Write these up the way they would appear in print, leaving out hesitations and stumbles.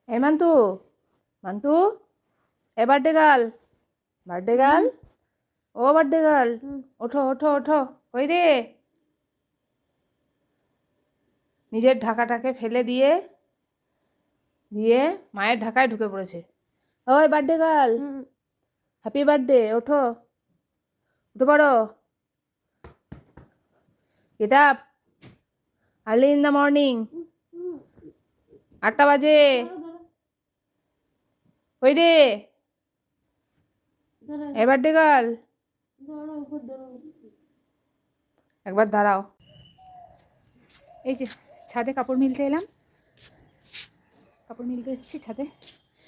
এ মান্তু, মান্তু, এ birthday girl, birthday girl, ও birthday girl, ওঠো ওঠো ওঠো। কই রে? নিজের ঢাকাটাকে ফেলে দিয়ে দিয়ে মায়ের ঢাকায় ঢুকে পড়েছে। ওই বার্থডে গার্ল, হ্যাপি বার্থডে, ওঠো, উঠে পড়ো। Get up, early in the morning. 8টা বাজে। কই রে? এ বার্থডে গার্ল, একবার দাঁড়াও। এই যে ছাদে কাপড় মিলতে এলাম, কাপড় মিলতে এসেছি ছাদে,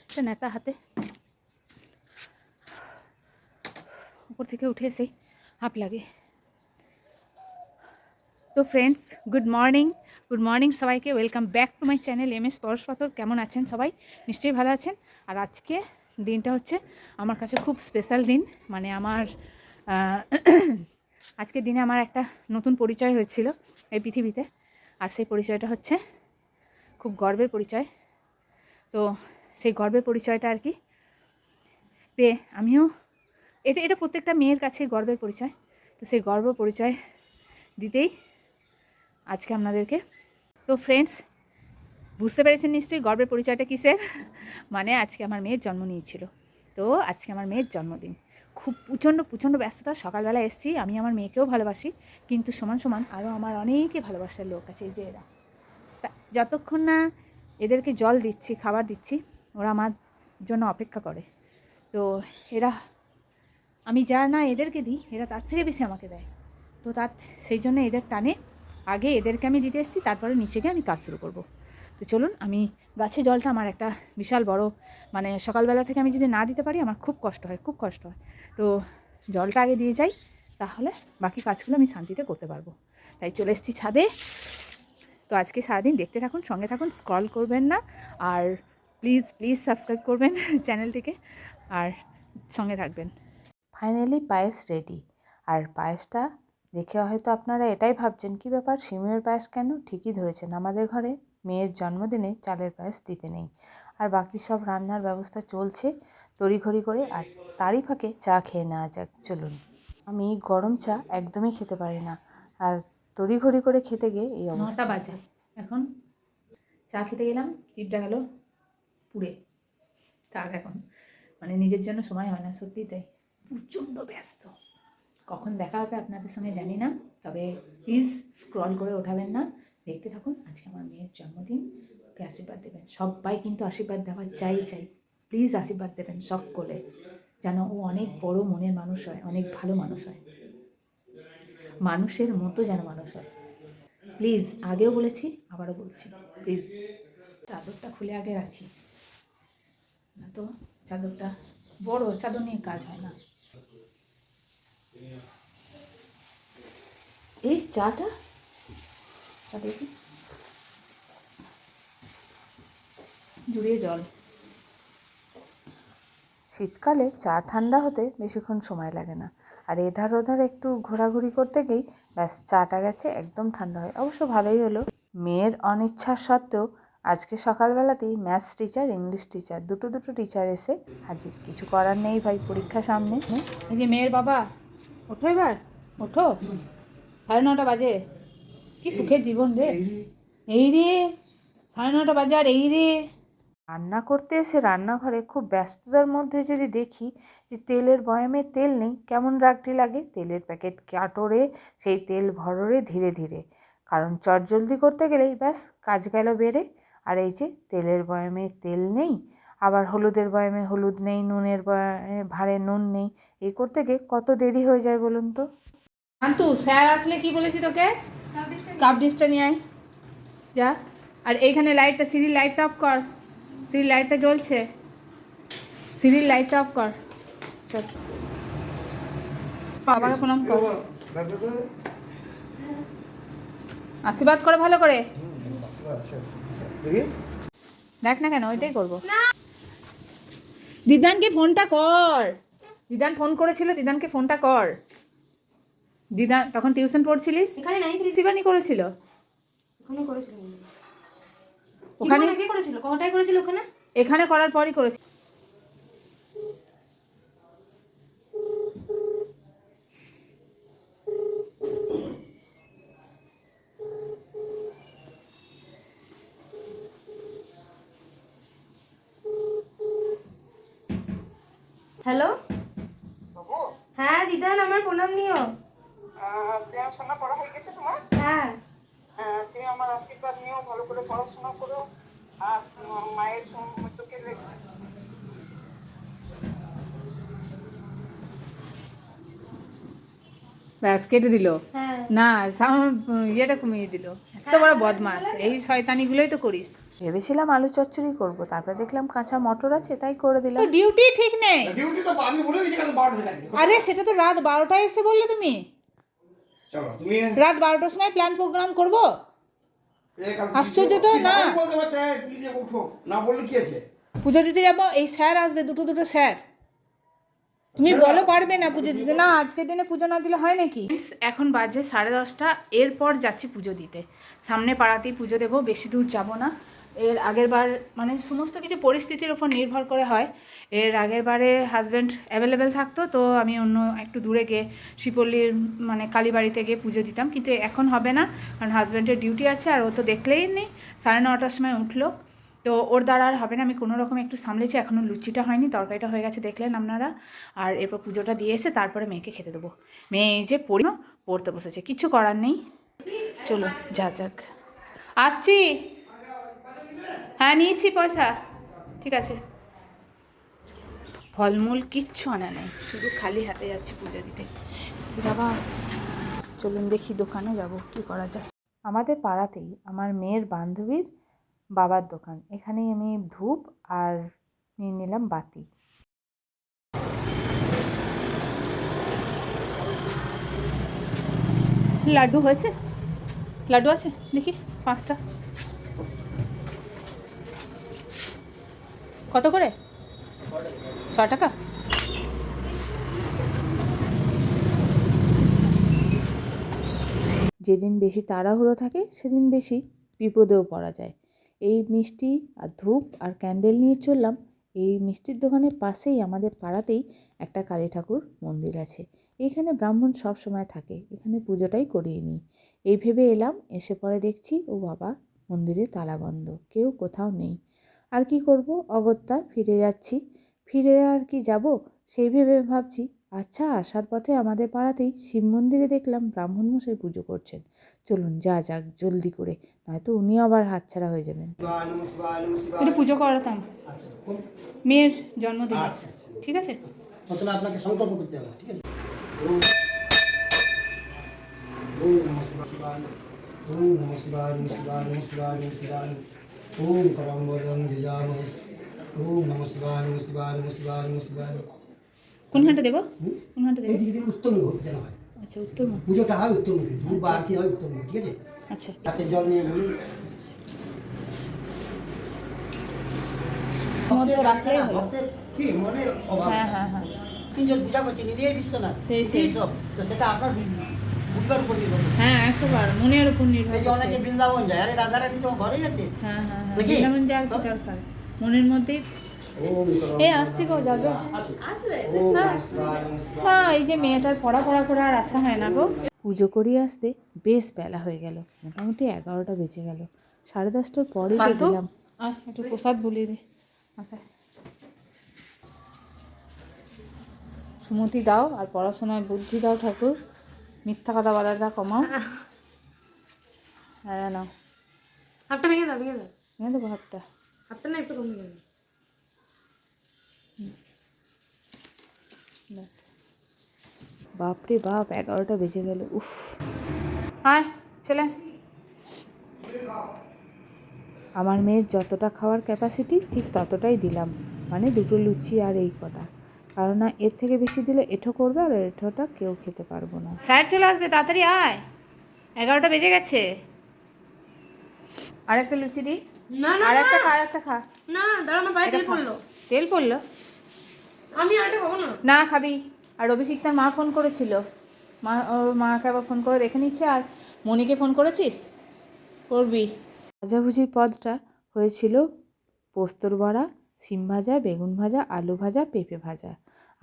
একটা নেতা হাতে। উপর থেকে উঠে এসেই হাঁপ লাগে। তো ফ্রেন্ডস, গুড মর্নিং সবাইকে। Welcome back to my channel M S Parash Pathar. কেমন আছেন সবাই? নিশ্চয়ই ভালো আছেন। আর আজকে দিনটা হচ্ছে আমার কাছে খুব স্পেশাল দিন। মানে আমার আজকের দিনে আমার একটা নতুন পরিচয় হয়েছিল এই পৃথিবীতে। আর সেই পরিচয়টা হচ্ছে খুব গর্বের পরিচয়। তো সেই গর্বের পরিচয়টা আর কি পেয়ে আমিও, এটা প্রত্যেকটা মেয়ের কাছে গর্বের পরিচয়। তো সেই গর্ব পরিচয় দিতেই আজকে আপনাদেরকে। তো ফ্রেন্ডস, বুঝতে পেরেছেন নিশ্চয়ই গর্বের পরিচয়টা কিসের। মানে আজকে আমার মেয়ের জন্ম নিয়েছিল। তো আজকে আমার মেয়ের জন্মদিন। খুব প্রচণ্ড ব্যস্ততা। সকালবেলা এসেছি। আমি আমার মেয়েকেও ভালোবাসি, কিন্তু সমান আরও আমার অনেকে ভালোবাসার লোক আছে। এই যে এরা, তা যতক্ষণ না এদেরকে জল দিচ্ছি, খাবার দিচ্ছি, ওরা আমার জন্য অপেক্ষা করে। তো এরা, আমি যা না এদেরকে দিই, এরা তার থেকে বেশি আমাকে দেয়। তো সেই জন্য এদের টানে আগে এদেরকে আমি দিতে এসেছি, তারপরে নিচে গিয়ে আমি কাজ শুরু করব। তো চলুন, আমি গাছে জলটা আমার একটা বিশাল বড়, মানে সকালবেলা থেকে আমি যদি না দিতে পারি আমার খুব কষ্ট হয়। তো জলটা আগে দিয়ে যাই, তাহলে বাকি কাজগুলো আমি শান্তিতে করতে পারবো। তাই চলে এসেছি ছাদে। তো আজকে সারাদিন দেখতে থাকুন, সঙ্গে থাকুন, স্ক্রল করবেন না। আর প্লিজ সাবস্ক্রাইব করবেন চ্যানেলটিকে, আর সঙ্গে থাকবেন। ফাইনালি পায়েস রেডি। আর পায়েসটা দেখে হয়তো আপনারা এটাই ভাবছেন, কী ব্যাপার, সিমইয়ের পায়েস কেন? ঠিকই ধরেছেন, আমাদের ঘরে মেয়ের জন্মদিনে চালের পায়েস দিতে নেই। আর বাকি সব রান্নার ব্যবস্থা চলছে তড়িঘড়ি করে। আর তারই ফাঁকে চা খেয়ে নেওয়া যাক, চলুন। আমি গরম চা একদমই খেতে পারি না, আর তড়িঘড়ি করে খেতে গিয়ে এই অবস্থা। 9টা বাজে এখন। চা খেতে গেলাম, চিপটা গেল পুড়ে। তার এখন মানে নিজের জন্য সময় হয় না, সত্যি তাই। প্রচণ্ড ব্যস্ত। কখন দেখা হবে আপনাদের সঙ্গে জানি না, তবে প্লিজ স্ক্রল করে ওঠাবেন না, দেখতে থাকুন। আজকে আমার মেয়ের জন্মদিন, ওকে আশীর্বাদ দেবেন সবাই, কিন্তু আশীর্বাদ দেওয়া চাই। প্লিজ আশীর্বাদ দেবেন সকলে, যেন ও অনেক বড় মনের মানুষ হয়, অনেক ভালো মানুষ হয়, মানুষের মতো যেন মানুষ হয়। প্লিজ, আগেও বলেছি, আবারও বলছি, প্লিজ। চাদরটা খুলে আগে রাখি, না তো চাদরটা বড়, চাদর নিয়ে কাজ হয় না। এই চাটা দেখি, জুড়িয়ে জল। শীতকালে চা ঠান্ডা হতে বেশিক্ষণ সময় লাগে না, আর এধার ওধার একটু ঘোরাঘুরি করতে গিয়েই ব্যাস চাটা গেছে একদম ঠান্ডা হয়। অবশ্য ভালোই হলো, মেয়ের অনিচ্ছা সত্ত্বেও আজকে সকালবেলাতেই ম্যাথস টিচার, ইংলিশ টিচার, দুটো টিচার এসে হাজির। কিছু করার নেই ভাই, পরীক্ষা সামনে। এই যে মেয়ের বাবা, ওঠো এবার, ওঠো, 9:30 বাজে। কি সুখের জীবন রে, এই রে 9:30 বাজে, আর এই রে। রান্না করতে এসে রান্নাঘরে খুব ব্যস্ততার মধ্যে যদি দেখি যে তেলের বয়ামে তেল নেই, কেমন রাগটি লাগে। তেলের প্যাকেট কাটোরে, সেই তেল ভররে ধীরে ধীরে, কারণ চটজলদি করতে গেলেই ব্যাস কাজ গেল বেড়ে। আর এই যে তেলের বয়ামে তেল নেই, আবার হলুদের বয়ামে হলুদ নেই, নুনের বয়ামে ভাঁড়ে নুন নেই, এই করতে গিয়ে কত দেরি হয়ে যায় বলুন তো। আন্তু, স্যার আসলে কি বলেছি তোকে? কাপ ডিশটা নিয়ে আয়, যা। আর এইখানে লাইটটা, সিঁড়ির লাইটটা অফ কর, সিঁড়ির লাইটটা জ্বলছে, সিঁড়ির লাইটটা অফ কর। চল, বাবাকে প্রণাম কর, আশীর্বাদ করে ভালো করে। দেখ না কেন, ওইটাই করবো। দিদানকে ফোনটা কর, দিদান ফোন করেছিল, দিদানকে ফোনটা কর। দিদান তখন টিউশন পড়ছিলিস, এখানে নাই, ত্রিবানি করেছিল, ওখানে করেছিল, ওখানে আগে করেছিল, কটায় করেছিল ওখানে? এখানে করার পরই করেছি। হ্যালো, হ্যাঁ দিদান, আমার প্রণাম নিও। পড়াশোনা পড়া হয়ে গেছে তোমার? হ্যাঁ, তুমি আমার আশীর্বাদ নিও, ভালো করে পড়াশোনা করো। আর মায়ের চোখে ব্যাস কেটে দিল। হ্যাঁ। না ইয়েটা কমিয়ে দিল। এত বড় বদমাস, এই শয়তানিগুলোই তো করিস। ভেবেছিলাম আলু চচ্চড়ি করব, তারপরে দেখলাম কাঁচা মটর আছে, তাই করে দিলাম। ডিউটি ঠিক নেই। ডিউটি তো আমি বলে দিয়েছি কাল 12টা থেকে আজকে। আরে সেটা তো রাত 12টায় এসে বললে তুমি। চলো তুমি রাত 12টার সময় প্ল্যান প্রোগ্রাম করব। এই কাল আশ্চর্য তো না। বলতে পারতে প্লিজ উঠো, না বললে কি আছে? পুজো দিতে যাবো, এই স্যার আসবে, দুটো স্যার। তুমি বলো পারবে না পুজো দিতে? না, আজকের দিনে পুজো না দিলে হয় নাকি? এখন বাজে 10:30, এরপর যাচ্ছি পুজো দিতে। সামনে পাড়াতেই পুজো দেবো, বেশি দূর যাব না। এর আগের বার মানে সমস্ত কিছু পরিস্থিতির ওপর নির্ভর করে হয়। এর আগের বারে হাজব্যান্ড অ্যাভেলেবেল থাকতো, তো আমি অন্য একটু দূরে গিয়ে শ্রীপল্লীর মানে কালীবাড়িতে গিয়ে পুজো দিতাম, কিন্তু এখন হবে না, কারণ হাজব্যান্ডের ডিউটি আছে আর ও তো দেখলেই নেই। 9:30টার সময় উঠলো, তো ওর দ্বারা আর হবে না। আমি কোনো রকম একটু সামলেছি, এখনও লুচিটা হয়নি, তরকারিটা হয়ে গেছে দেখলেন আপনারা। আর এরপর পুজোটা দিয়ে এসে তারপরে মেয়েকে খেতে দেবো। মেয়ে এই যে পড়তে বসেছে, কিছু করার নেই। চলো যাক। আসছি। হ্যাঁ নিয়েছি পয়সা, ঠিক আছে। ফলমূল কিচ্ছু আনা নেই, শুধু খালি হাতে যাচ্ছি পুজো দিতে। বাবা চলুন দেখি, দোকানে যাব, কি করা যায়। আমাদের পাড়াতেই আমার মেয়ের বান্ধবীর বাবার দোকান, এখানেই আমি ধূপ আর নিয়ে নিলাম বাতি। লাড্ডু হয়েছে? লাড্ডু আছে দেখি 5টা। কত করে? 6 টাকা। যেদিন বেশি তাড়াহুড়ো থাকে সেদিন বেশি বিপদেও পড়া যায়। এই মিষ্টি আর ধূপ আর ক্যান্ডেল নিয়ে চললাম। এই মিষ্টির দোকানের পাশেই আমাদের পাড়াতেই একটা কালী ঠাকুর মন্দির আছে। এইখানে ব্রাহ্মণ সব সময় থাকে, এখানে পুজোটাই করিয়ে নিই এই ভেবে এলাম। এসে পরে দেখছি ও বাবা, মন্দিরে তালা বন্ধ, কেউ কোথাও নেই। আর কি করব, অগত্যা ফিরে যাচ্ছি। ফিরে আর কি যাব সেই ভেবে ভাবছি, আচ্ছা আসার পথে আমাদের পাড়াতেই শিব মন্দিরে দেখলাম ব্রাহ্মণমশাই পুজো করছেন। চলুন যাক জলদি করে, নয়তো উনি আবার হাতছাড়া হয়ে যাবেন। একটু পুজো করাতাম মেয়ের জন্মদিন, ঠিক আছে? তাহলে আপনাকে সংকল্প করতে হবে, ঠিক আছে? ওম নমঃ শিবায়, নমঃ শিবায়, নমঃ শিবায়, নমঃ শিবায়। ওম করম বদন বিজামে। ওম নমঃ শিবায়, নমঃ শিবায়, নমঃ শিবায়, নমঃ শিবায়। কোন ঘন্টা দেবো? কোন ঘন্টা দেবো? এই দিকে উত্তর মুখ যেন হয়। আচ্ছা উত্তর মুখ। পুজোটা হয় উত্তর মুখে, ধূপ বা আরতি হয় উত্তর মুখে, ঠিক আছে? আচ্ছা হাতে জল নিয়ে বলুন। মধ্যে রাখলেই হলো। ভক্তের কি মনের অভাব। হ্যাঁ। তিনজন পূজা করছে, নিজেই বিশ্বনাথ, সেই। সব তো সেটা আপনার বুধবার উপর নির্ভর করে। হ্যাঁ 100বার মনের উপর নির্ভর এই যে অনেকে করছে। বৃন্দাবন যায়, আরে রাধারানী তো ঘরেই আছে। হ্যাঁ নাকি? বৃন্দাবন যাওয়ার কি দরকার, মনের মধ্যেই। এই আসছি গো, যাবে? আসবে? হ্যাঁ এই যে মেয়েটার পড়া করে আর আসা হয় না গো। পুজো করিয়ে আসতে বেশ বেলা হয়ে গেল, মোটামুটি 11টা বেজে গেল। 10:30টার পরেই তো দিলাম। একটু প্রসাদ বলিয়ে দে মাথায়। সুমতি দাও আর পড়াশোনায় বুদ্ধি দাও ঠাকুর, মিথ্যা কথা বলাটা কমাও। হ্যাঁ নাও, হাতটা ভেঙে দাও, নিয়ে দেবো হাতটা। হাতটা না একটু কম ভেঙে দাও। ব্যাস। বাপরে বাপ, 11টা বেজে গেল। উফ, আয় ছেলে। আমার মেয়ের যতটা খাওয়ার ক্যাপাসিটি ঠিক ততটাই দিলাম, মানে 2টো লুচি আর এই কটা, কারণ না এর থেকে বেশি দিলে এঠো করবে আর এঠোটা কেউ খেতে পারবো না। স্যার চলে আসবে, তাড়াতাড়ি আয়, 11টা বেজে গেছে। আর একটা লুচি দিই? না আর একটা খা। না, দাঁড়া, আমার পায়ে তেল পড়লো। তেল পড়লো? আমি আরেকটা খাবো না। না খাবি। আর অভিষেক তার মা ফোন করেছিল, ওর মাকে আবার ফোন করে দেখে নিচ্ছে। আর মনিকে ফোন করেছিস? করবি। ভাজাভুজির পদটা হয়েছিল পোস্তর বড়া, সিম ভাজা, বেগুন ভাজা, আলু ভাজা, পেঁপে ভাজা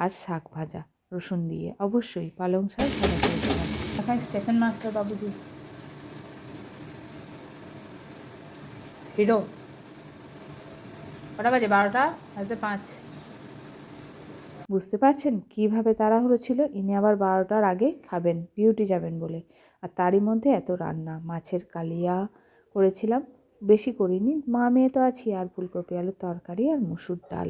আর শাক ভাজা রসুন দিয়ে, অবশ্যই পালং শাক ভাজা করেছিলাম। এখন স্টেশন মাস্টার বাবুজি হিরো। কটা বাজে? 12:05। বুঝতে পারছেন কীভাবে তাড়াহুড়ো ছিল। ইনি আবার 12টার আগে খাবেন, ডিউটি যাবেন বলে। আর তারই মধ্যে এত রান্না, মাছের কালিয়া করেছিলাম, বেশি করিনি, মা মেয়ে তো আছি, আর ফুলকপি আলুর তরকারি আর মুসুর ডাল।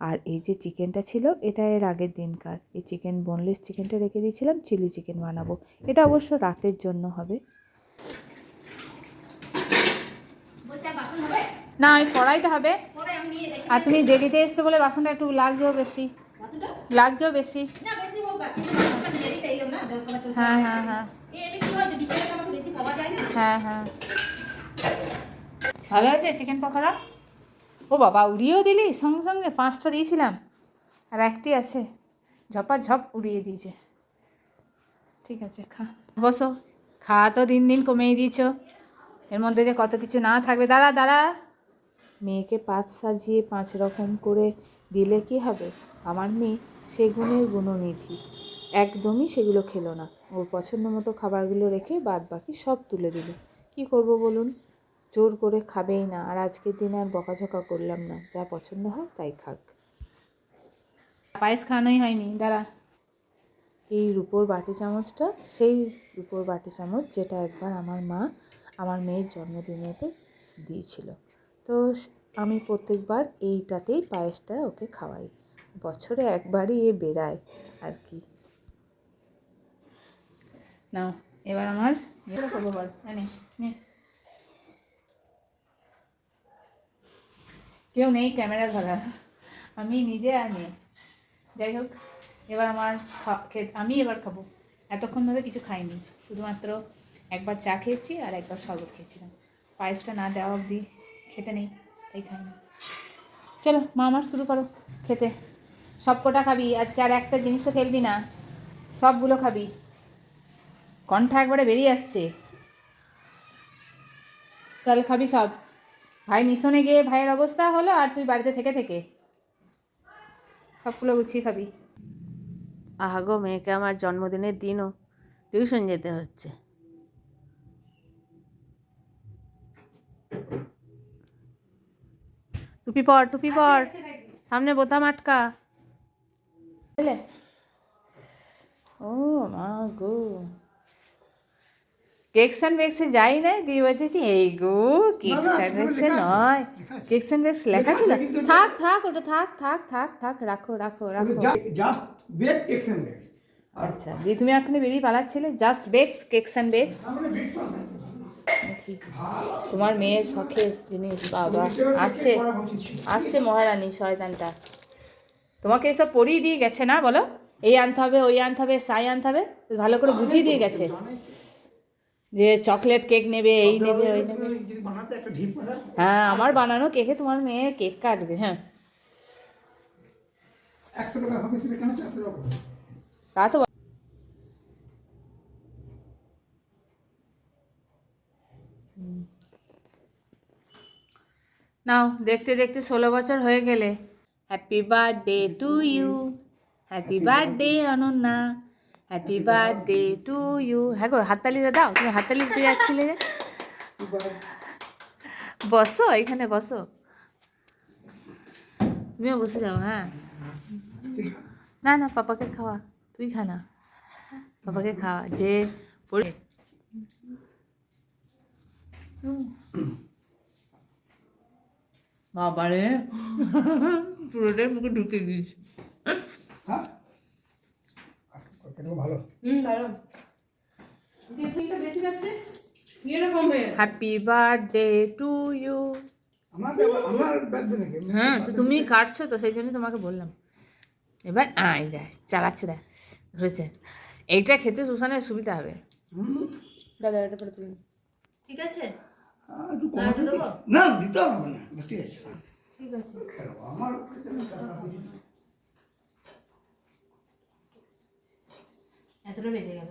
আর এই যে চিকেনটা ছিল, এটা এর আগের দিনকার। এই চিকেন বোনলেস চিকেনটা রেখে দিয়েছিলাম, চিলি চিকেন বানাবো। এটা অবশ্য রাতের জন্য হবে। না, ওই কড়াইটা হবে। আর তুমি দেরিতে এসছো বলে বাসনটা একটু লাগছেও বেশি, লাগছেও বেশি। হ্যাঁ হ্যাঁ হ্যাঁ হ্যাঁ হ্যাঁ, ভালো আছে চিকেন পকোড়া। ও বাবা, উড়িয়েও দিলি সঙ্গে সঙ্গে? 5টা দিয়েছিলাম আর একটি আছে, ঝপাঝপ উড়িয়ে দিয়েছে। ঠিক আছে, খা, বসো। খাওয়া তো দিন দিন কমেই দিয়েছ, এর মধ্যে যে কত কিছু না থাকবে। দাঁড়া দাঁড়া, মেয়েকে 5 সাজিয়ে 5 রকম করে দিলে কি হবে? আমার মেয়ে সেগুনের গুণনিধি, একদমই সেগুলো খেলো না। ওর পছন্দ মতো খাবারগুলো রেখে বাদ বাকি সব তুলে দিল। কি করব বলুন, জোর করে খাবেই না। আর আজকের দিনে আর বকাঝকা করলাম না, যা পছন্দ হয় তাই খাক। পায়েস খাওয়ানোই হয়নি, দাঁড়া। এই রূপোর বাটি চামচটা সেই রূপোর বাটি চামচ যেটা একবার আমার মা আমার মেয়ের জন্মদিনেতে দিয়েছিল। তো আমি প্রত্যেকবার এইটাতেই পায়েসটা ওকে খাওয়াই, বছরে একবারই এ বেরায় আর কি। না, এবার আমার করবো বল, নে। কেউ নেই ক্যামেরা ধরার, আমি নিজে আর মেয়ে। যাই হোক, এবার আমার আমি এবার খাবো। এতক্ষণ ধরে কিছু খাইনি, শুধুমাত্র একবার চা খেয়েছি আর একবার শরবত খেয়েছিলাম। পায়েসটা না দেওয়া অবধি খেতে নেই, তাই খাইনি। চলো মা আমার, শুরু করো খেতে। সব কটা খাবি আজকে, আর একটা জিনিসও ফেলবি না, সবগুলো খাবি। কণ্ঠা একবারে বেরিয়ে আসছে। চল খাবি সব। ভাই মিশনে গিয়ে ভাইয়ের অবস্থা হলো, আর তুই বাড়িতে থেকে থেকে সবগুলো গুছিয়ে খাবি। আহা গো, মেয়েকে আমার জন্মদিনের দিনও টিউশন যেতে হচ্ছে। টুপি পর, টুপি পর, সামনে বোতাম আটকা। ও মা গো, কেকস অ্যান্ড বেকসে যাই নাই, দিয়ে বলছি এই গো কেকস অ্যান্ড বেকসে নয়, কেকস অ্যান্ড বেকস লেখা ছিল। থাক থাক, ওটা থাক থাক থাক থাক, রাখো রাখো রাখো। Just bake cakes and bakes. আচ্ছা, দিয়ে তুমি এখনই বেরিয়ে পালাচ্ছিলে, just bakes cakes and bakes. তোমার মেয়ের শখের জিনিস, বাবা আসছে আসছে মহারানী শয়তানটা, তোমাকে এসব পড়িয়ে দিয়ে গেছে না? বলো, এই আনতে হবে, ওই আনতে হবে, সাই আনতে হবে, ভালো করে বুঝিয়ে দিয়ে গেছে যে চকলেট কেক নেবে, এই নেবে, ওই নেবে। হ্যাঁ, আমার বানানো কেকে তোমার মেয়ে কেক কাটবে। হ্যাঁ, 100 টাকা হবে, সেটা কেন 400 টাকা? তা তো। নাও, দেখতে দেখতে 16 বছর হয়ে গেলে। Happy birthday to you, happy birthday Ananya, happy birthday to you. হ্যাঁ গো, হাততালিটা দাও, তুমি হাততালি দিতে যাচ্ছিলে যে। বসো, এখানে বসো, তুমিও বসে যাও। হ্যাঁ, না না, পাপাকে খাওয়া, তুই খা না, পাপাকে খাওয়া যে পড়ে। বাবারে, পুরোটাই মুখে ঢুকে গিয়েছে। হ্যাঁ, ভালো। ভালো। বেশি যাচ্ছে, ইয়েটা কম হয়ে যাচ্ছে। Happy birthday to you. আমার বার্থডে নাকি? হ্যাঁ, তো তুমি কাটছো তো, সেই জন্যই তোমাকে বললাম। এবার এই দেখ, চালাচ্ছে, দেখ ধরেছে। এইটা খেতে সুসানের সুবিধা হবে। দাদা, এটা করে তুলুন, ঠিক আছে? একটু কম না, দিতে হবে না, বেশি আছে। ঠিক আছে, আমার এতটা বেজে গেল।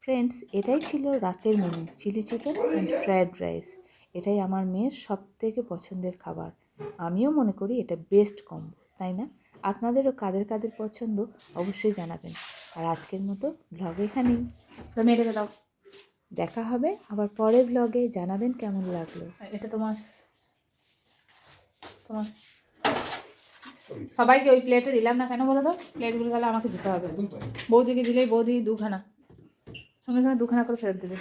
ফ্রেন্ডস, এটাই ছিল রাতের menu, chilli chicken and fried rice. এটাই আমার মেয়ের সবথেকে পছন্দের খাবার। আমিও মনে করি এটা বেস্ট কম্বো, তাই না? আপনাদেরও কাদের কাদের পছন্দ অবশ্যই জানাবেন। আর আজকের মতো ব্লগ এখানেই। তুমি এটাকে দাও। দেখা হবে আবার পরের ব্লগে, জানাবেন কেমন লাগলো। এটা তোমার তোমার সবাইকে ওই প্লেটে দিলাম না কেন বলো তো? প্লেটগুলো তাহলে আমাকে দিতে হবে। বৌদিকে দিলেই বৌদি দুখানা, সঙ্গে সঙ্গে দুখানা করে ফেরত দেবে।